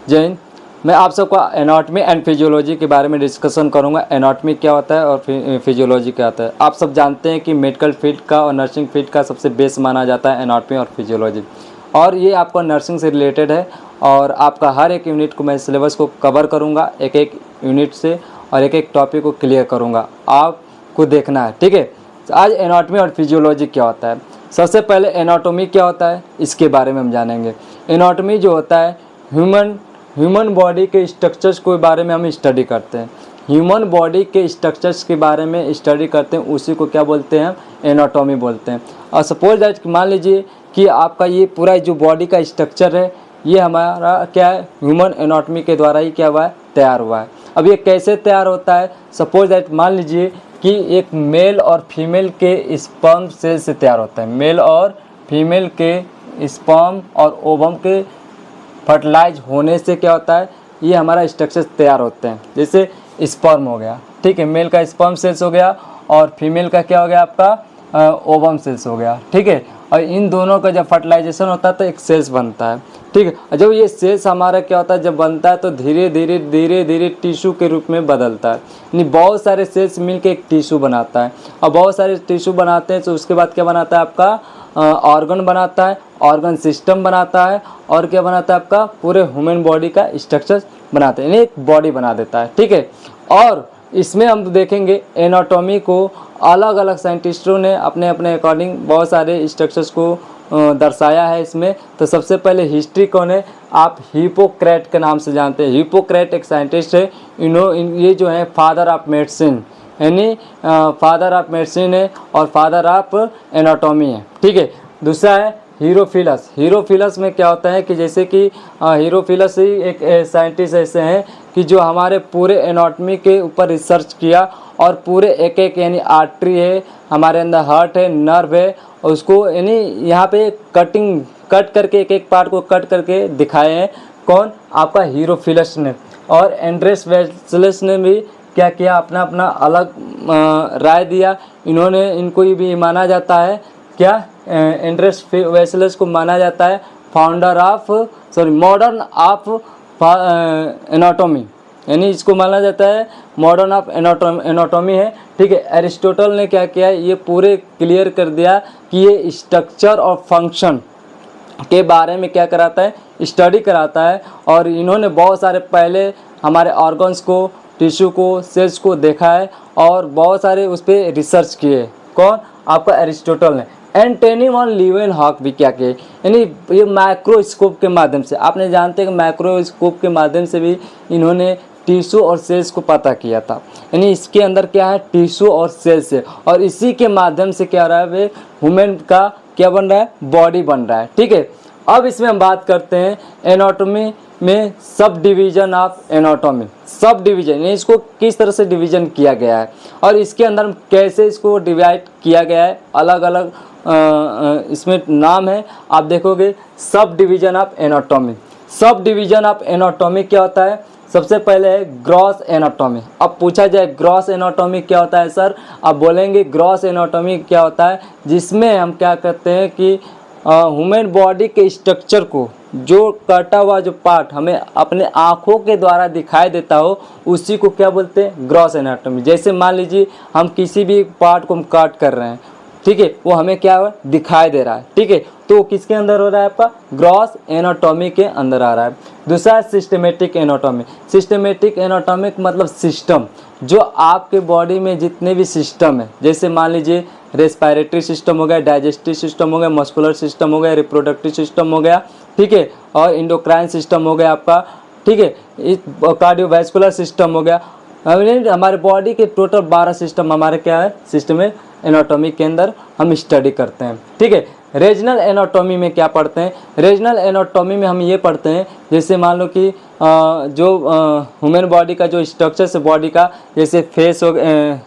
जय हिंद। मैं आप सबको एनाटॉमी एंड फिजियोलॉजी के बारे में डिस्कशन करूंगा। एनाटॉमी क्या होता है और फिजियोलॉजी क्या होता है। आप सब जानते हैं कि मेडिकल फील्ड का और नर्सिंग फील्ड का सबसे बेस माना जाता है एनाटॉमी और फिजियोलॉजी, और ये आपका नर्सिंग से रिलेटेड है। और आपका हर एक यूनिट को मैं सिलेबस को कवर करूँगा, एक एक यूनिट से, और एक एक टॉपिक को क्लियर करूँगा। आपको देखना है, ठीक है। तो आज एनाटॉमी और फिजियोलॉजी क्या होता है। सबसे पहले एनाटॉमी क्या होता है इसके बारे में हम जानेंगे। एनाटॉमी जो होता है ह्यूमन बॉडी के स्ट्रक्चर्स के बारे में हम स्टडी करते हैं। ह्यूमन बॉडी के स्ट्रक्चर्स के बारे में स्टडी करते हैं, उसी को क्या बोलते हैं, एनाटॉमी बोलते हैं। और सपोज दैट मान लीजिए कि आपका ये पूरा जो बॉडी का स्ट्रक्चर है, ये हमारा क्या है, ह्यूमन एनाटॉमी के द्वारा ही क्या हुआ है, तैयार हुआ है। अब ये कैसे तैयार होता है, सपोज दैट मान लीजिए कि एक मेल और फीमेल के स्पर्म सेल से तैयार होता है। मेल और फीमेल के स्पर्म और ओवम के फर्टिलाइज होने से क्या होता है, ये हमारा स्ट्रक्चर तैयार होते हैं। जैसे स्पर्म हो गया, ठीक है, मेल का स्पर्म सेल्स हो गया, और फीमेल का क्या हो गया, आपका ओवम सेल्स हो गया, ठीक है। और इन दोनों का जब फर्टिलाइजेशन होता है तो एक सेल्स बनता है, ठीक है। और जब ये सेल्स हमारा क्या होता है, जब बनता है तो धीरे धीरे टिश्यू के रूप में बदलता है। यानी बहुत सारे सेल्स मिलकर एक टिश्यू बनाता है, और बहुत सारे टिश्यू बनाते हैं तो उसके बाद क्या बनाता है, आपका ऑर्गन बनाता है, ऑर्गन सिस्टम बनाता है, और क्या बनाता है, आपका पूरे ह्यूमन बॉडी का स्ट्रक्चर बनाता है, यानी एक बॉडी बना देता है, ठीक है। और इसमें हम देखेंगे एनाटॉमी को अलग अलग साइंटिस्टों ने अपने अपने अकॉर्डिंग बहुत सारे स्ट्रक्चर्स को दर्शाया है इसमें। तो सबसे पहले हिस्ट्री कौन है, आप हिप्पोक्रेट के नाम से जानते हैं। हिप्पोक्रेट एक साइंटिस्ट है, ये जो है फादर ऑफ मेडिसिन, यानी फादर ऑफ मेडिसिन है और फादर ऑफ एनाटॉमी है, ठीक है। दूसरा है हीरोफिलस। हीरोफिलस में क्या होता है कि जैसे कि हीरोफिलस ही एक साइंटिस्ट ऐसे हैं कि जो हमारे पूरे एनाटॉमी के ऊपर रिसर्च किया, और पूरे एक एक यानी आर्टरी है, हमारे अंदर हार्ट है, नर्व है, और उसको यानी यहाँ पे कट करके एक एक पार्ट को कट करके दिखाए हैं। कौन, आपका हीरोफिलस ने। और एंड्रेस वेसलस ने भी क्या किया, अपना अपना अलग राय दिया। इनको भी माना जाता है, क्या, एंड्रेस वेसलस को माना जाता है मॉडर्न ऑफ एनाटॉमी, यानी इसको माना जाता है मॉडर्न ऑफ एनाटॉमी है, ठीक है। एरिस्टोटल ने क्या किया, ये पूरे क्लियर कर दिया कि ये स्ट्रक्चर और फंक्शन के बारे में क्या कराता है, स्टडी कराता है। और इन्होंने बहुत सारे पहले हमारे ऑर्गन्स को, टिश्यू को, सेल्स को देखा है, और बहुत सारे उस पर रिसर्च किए। कौन, आपका एरिस्टोटल ने। एंटनी वन लीवेनहॉक भी क्या किए, यानी ये माइक्रोस्कोप के माध्यम से, आपने जानते हैं कि माइक्रोस्कोप के माध्यम से भी इन्होंने टिश्यू और सेल्स को पता किया था। यानी इसके अंदर क्या है, टिश्यू और सेल्स है, और इसी के माध्यम से क्या रहा है, वे ह्यूमन का क्या बन रहा है, बॉडी बन रहा है, ठीक है। अब इसमें हम बात करते हैं एनाटॉमी में sub division of anatomy. Sub division यानी इसको किस तरह से डिवीजन किया गया है, और इसके अंदर कैसे इसको डिवाइड किया गया है, अलग अलग इसमें नाम है, आप देखोगे। Sub division of anatomy. Sub division of anatomy क्या होता है, सबसे पहले है ग्रॉस एनाटॉमी। अब पूछा जाए ग्रॉस एनाटॉमी क्या होता है सर, आप बोलेंगे ग्रॉस एनाटॉमी क्या होता है, जिसमें हम क्या करते हैं कि ह्यूमन बॉडी के स्ट्रक्चर को, जो कटा हुआ जो पार्ट हमें अपने आँखों के द्वारा दिखाई देता हो, उसी को क्या बोलते हैं, ग्रॉस एनाटॉमी। जैसे मान लीजिए हम किसी भी पार्ट को हम काट कर रहे हैं, ठीक है, वो हमें क्या है, दिखाई दे रहा है, ठीक है, तो किसके अंदर हो रहा है, आपका ग्रॉस एनाटॉमी के अंदर आ रहा है। दूसरा है सिस्टमेटिक एनाटॉमी। सिस्टमेटिक एनाटॉमिक मतलब सिस्टम, जो आपके बॉडी में जितने भी सिस्टम है, जैसे मान लीजिए रेस्पिरेटरी सिस्टम हो गया, डाइजेस्टिव सिस्टम हो गया, मस्कुलर सिस्टम हो गया, रिप्रोडक्टिव सिस्टम हो गया, ठीक है, और इंडोक्राइन सिस्टम हो गया आपका, ठीक है, कार्डियोवैस्कुलर सिस्टम हो गया। हमारे बॉडी के टोटल 12 सिस्टम हमारे क्या है, सिस्टम है एनाटॉमी के अंदर हम स्टडी करते हैं, ठीक है। रीजनल एनाटॉमी में क्या पढ़ते हैं, रीजनल एनाटॉमी में हम ये पढ़ते हैं, जैसे मान लो कि जो ह्यूमन बॉडी का जो स्ट्रक्चर है बॉडी का, जैसे फेस हो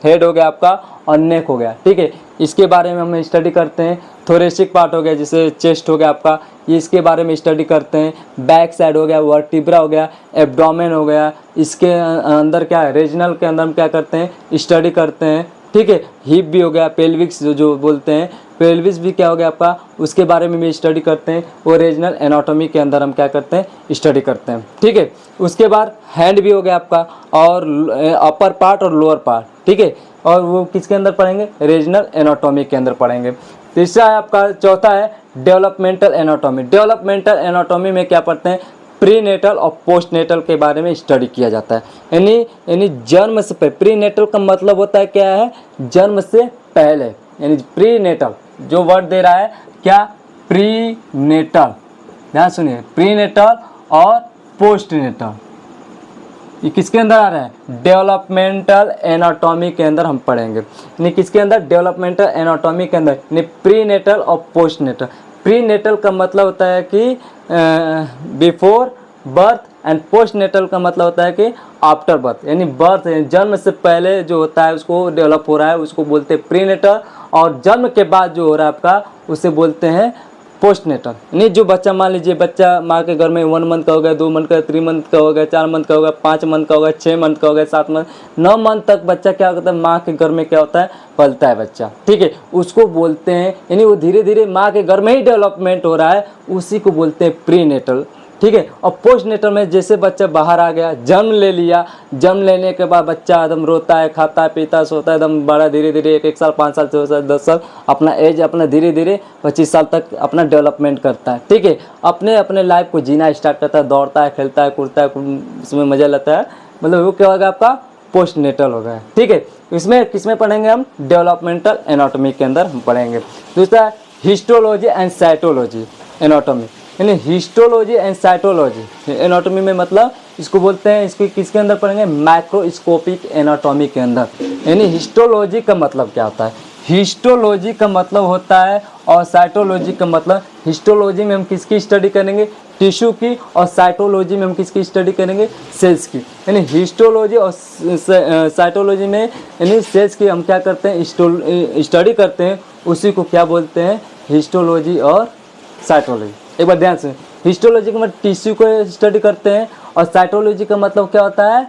हेड हो गया आपका, और नेक हो गया, ठीक है, इसके बारे में हम स्टडी करते हैं। थोरेसिक पार्ट हो गया, जैसे चेस्ट हो गया आपका, ये इसके बारे में स्टडी करते हैं। बैक साइड हो गया, वर्टिब्रा हो गया, एब्डोमेन हो गया, इसके अंदर क्या है, रीजनल के अंदर हम क्या करते हैं, स्टडी करते हैं, ठीक है। हिप भी हो गया, पेल्विक्स जो बोलते हैं, पेल्विस भी क्या हो गया आपका, उसके बारे में भी स्टडी करते हैं। ओरिजिनल एनाटॉमी के अंदर हम क्या करते हैं, स्टडी करते हैं, ठीक है। उसके बाद हैंड भी हो गया आपका, और अपर पार्ट और लोअर पार्ट, ठीक है, और वो किसके अंदर पढ़ेंगे, रीजनल एनाटॉमी के अंदर पढ़ेंगे। तीसरा है आपका, चौथा है डेवलपमेंटल एनाटॉमी। डेवलपमेंटल एनाटॉमी में क्या पढ़ते हैं, प्रीनेटल और पोस्टनेटल के बारे में स्टडी किया जाता है। यानी जन्म से पहले, प्रीनेटल का मतलब होता है क्या है, जन्म से पहले, यानी प्रीनेटल जो वर्ड दे रहा है क्या, प्रीनेटल, ध्यान सुनिए, प्रीनेटल और पोस्टनेटल, ये किसके अंदर आ रहा है, डेवलपमेंटल एनाटॉमी के अंदर हम पढ़ेंगे। यानी किसके अंदर, डेवलपमेंटल एनाटॉमी के अंदर, यानी प्रीनेटल और पोस्टनेटल। प्रीनेटल का मतलब होता है कि बिफोर बर्थ, एंड पोस्टनेटल का मतलब होता है कि आफ्टर बर्थ, यानी बर्थ जन्म से पहले जो होता है उसको डेवलप हो रहा है उसको बोलते हैं प्रीनेटल, और जन्म के बाद जो हो रहा है आपका उसे बोलते हैं पोस्टनेटल। यानी जो बच्चा, मान लीजिए बच्चा माँ के घर में 1 मंथ का हो गया, 2 मंथ का, 3 मंथ का हो गया, 4 मंथ का हो गया, 5 मंथ का हो गया, 6 मंथ का हो गया, 7 मंथ, 9 मंथ तक बच्चा क्या होता है, माँ के घर में क्या होता है, पलता है बच्चा, ठीक है, उसको बोलते हैं, यानी वो धीरे धीरे माँ के घर में ही डेवलपमेंट हो रहा है, उसी को बोलते हैं प्रीनेटल, ठीक है। और पोस्टनेटल में जैसे बच्चा बाहर आ गया, जन्म ले लिया, जन्म लेने के बाद बच्चा एकदम रोता है, खाता है, पीता है, सोता है, एकदम बड़ा धीरे धीरे 1 साल, 5 साल, 6 साल, 10 साल, अपना एज अपना धीरे धीरे 25 साल तक अपना डेवलपमेंट करता है, ठीक है। अपने लाइफ को जीना स्टार्ट करता है, दौड़ता है, खेलता है, कूदता है, उसमें मज़ा लेता है, मतलब वो क्या होगा आपका, पोस्टनेटल होगा, ठीक है। इसमें किसमें पढ़ेंगे हम, डेवलपमेंटल एनाटॉमी के अंदर हम पढ़ेंगे। दूसरा हिस्टोलॉजी एंड साइटोलॉजी एनाटॉमी, यानी हिस्टोलॉजी एंड साइटोलॉजी एनाटॉमी में मतलब इसको बोलते हैं, इसको किसके अंदर पढ़ेंगे, माइक्रोस्कोपिक एनाटॉमी के अंदर। यानी हिस्टोलॉजी का मतलब क्या होता है, हिस्टोलॉजी का मतलब होता है, और साइटोलॉजी का मतलब, हिस्टोलॉजी में हम किसकी स्टडी करेंगे, टिश्यू की, और साइटोलॉजी में हम किसकी स्टडी करेंगे, सेल्स की। यानी हिस्टोलॉजी और साइटोलॉजी में यानी सेल्स की हम क्या करते हैं, स्टडी करते हैं, उसी को क्या बोलते हैं, हिस्टोलॉजी और साइटोलॉजी। एक बार ध्यान से, हिस्टोलॉजी का मतलब टिश्यू को स्टडी करते हैं, और साइटोलॉजी का मतलब क्या होता है,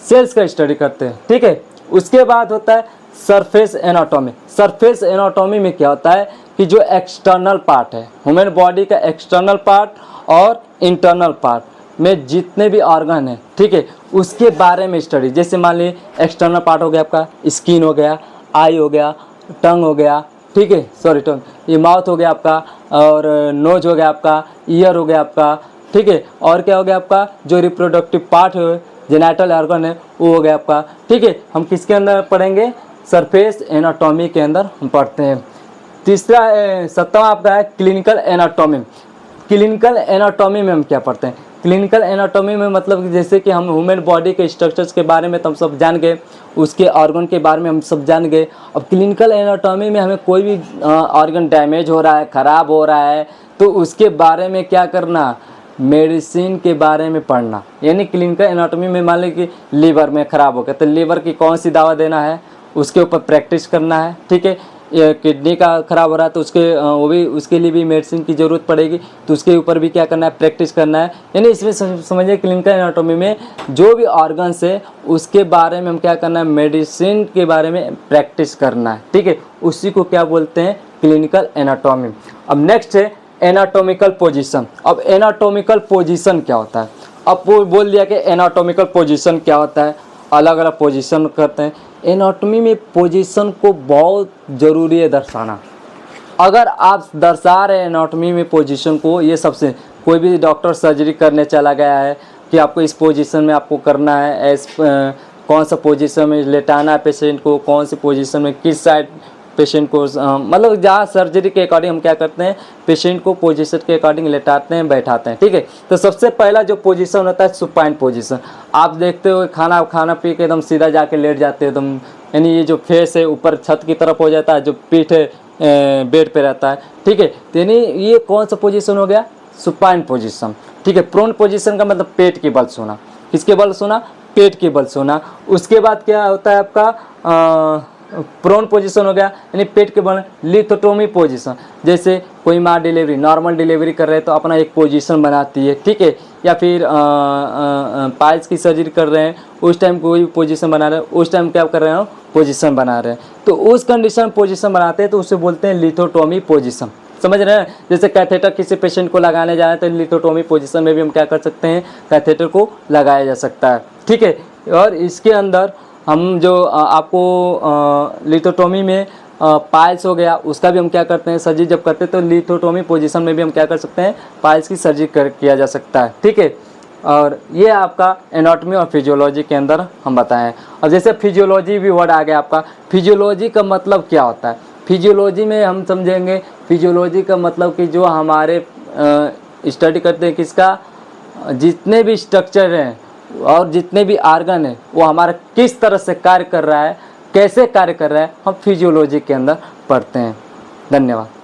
सेल्स का स्टडी करते हैं, ठीक है। उसके बाद होता है सरफेस एनाटॉमी। सरफेस एनाटॉमी में क्या होता है कि जो एक्सटर्नल पार्ट है, ह्यूमन बॉडी का एक्सटर्नल पार्ट और इंटरनल पार्ट में जितने भी ऑर्गन है, ठीक है, उसके बारे में स्टडी। जैसे मान लीजिए एक्सटर्नल पार्ट हो गया आपका, स्किन हो गया, आई हो गया, टंग हो गया, ठीक है, सॉरी टंग, ये माउथ हो गया आपका, और नोज हो गया आपका, ईयर हो गया आपका, ठीक है, और क्या हो गया आपका, जो रिप्रोडक्टिव पार्ट है, जेनाइटल ऑर्गन है, वो हो गया आपका, ठीक है। हम किसके अंदर पढ़ेंगे, सरफेस एनाटॉमी के अंदर हम पढ़ते हैं। तीसरा 7वां आपका है क्लिनिकल एनाटॉमी। क्लिनिकल एनाटॉमी में हम क्या पढ़ते हैं, क्लिनिकल एनाटॉमी में मतलब कि जैसे कि हम ह्यूमन बॉडी के स्ट्रक्चर्स के बारे में तो हम सब जान गए, उसके ऑर्गन के बारे में हम सब जान गए। अब क्लिनिकल एनाटॉमी में हमें कोई भी ऑर्गन डैमेज हो रहा है, ख़राब हो रहा है, तो उसके बारे में क्या करना, मेडिसिन के बारे में पढ़ना। यानी क्लिनिकल एनाटॉमी में मान लीजिए कि लीवर में ख़राब हो गया, तो लीवर की कौन सी दवा देना है, उसके ऊपर प्रैक्टिस करना है, ठीक है। किडनी का ख़राब हो रहा है तो उसके लिए भी मेडिसिन की ज़रूरत पड़ेगी, तो उसके ऊपर भी क्या करना है, प्रैक्टिस करना है। यानी इसमें समझिए क्लिनिकल एनाटॉमी में जो भी ऑर्गन्स है उसके बारे में हम क्या करना है, मेडिसिन के बारे में प्रैक्टिस करना है, ठीक है, उसी को क्या बोलते हैं, क्लिनिकल एनाटॉमी। अब नेक्स्ट है एनाटॉमिकल पोजीशन। अब एनाटॉमिकल पोजीशन क्या होता है, अब वो बोल दिया कि एनाटॉमिकल पोजीशन क्या होता है, अलग अलग पोजीशन करते हैं। एनाटॉमी में पोजीशन को बहुत ज़रूरी है दर्शाना। अगर आप दर्शा रहे हैं एनाटॉमी में पोजीशन को, ये सबसे, कोई भी डॉक्टर सर्जरी करने चला गया है कि आपको इस पोजीशन में आपको करना है, कौन सा पोजीशन में लेटाना है पेशेंट को, कौन सी पोजीशन में किस साइड पेशेंट को, मतलब जहाँ सर्जरी के अकॉर्डिंग हम क्या करते हैं, पेशेंट को पोजीशन के अकॉर्डिंग लेटाते हैं, बैठाते हैं, ठीक है। तो सबसे पहला जो पोजीशन होता है सुपाइन पोजीशन। आप देखते हो खाना पी के एकदम सीधा जाके लेट जाते हैं एकदम, यानी ये जो फेस है ऊपर छत की तरफ हो जाता है, जो पीठ है बेड पे रहता है, ठीक है। यानी ये कौन सा पोजीशन हो गया, सुपाइन पोजीशन, ठीक है। प्रोन पोजीशन का मतलब पेट के बल सोना, किसके बल सोना, पेट के बल सोना। उसके बाद क्या होता है आपका प्रोन पोजीशन हो गया, यानी पेट के बल। लिथोटोमी पोजीशन, जैसे कोई माँ डिलीवरी, नॉर्मल डिलीवरी कर रहे हैं तो अपना एक पोजीशन बनाती है, ठीक है, या फिर पाइल्स की सर्जरी कर रहे हैं, उस टाइम कोई पोजीशन बना रहे हैं, उस टाइम क्या कर रहे हो, पोजीशन बना रहे हैं, तो उस कंडीशन पोजीशन बनाते हैं तो उसे बोलते हैं लिथोटोमी पोजीशन। समझ रहे हैं? जैसे कैथेटर किसी पेशेंट को लगाने जा रहे हैं तो लिथोटोमी पोजीशन में भी हम क्या कर सकते हैं, कैथेटर को लगाया जा सकता है। ठीक है, और इसके अंदर हम जो आपको लिथोटोमी में पाइल्स हो गया, उसका भी हम क्या करते हैं, सर्जरी जब करते हैं तो लिथोटोमी पोजीशन में भी हम क्या कर सकते हैं, पाइल्स की सर्जरी किया जा सकता है। ठीक है, और ये आपका एनाटॉमी और फिजियोलॉजी के अंदर हम बताएं। अब जैसे फिजियोलॉजी भी वर्ड आ गया आपका, फिजियोलॉजी का मतलब क्या होता है? फिजियोलॉजी में हम समझेंगे, फिजियोलॉजी का मतलब कि जो हमारे स्टडी करते हैं किसका, जितने भी स्ट्रक्चर हैं और जितने भी आर्गन हैं वो हमारा किस तरह से कार्य कर रहा है, कैसे कार्य कर रहा है, हम फिजियोलॉजी के अंदर पढ़ते हैं। धन्यवाद।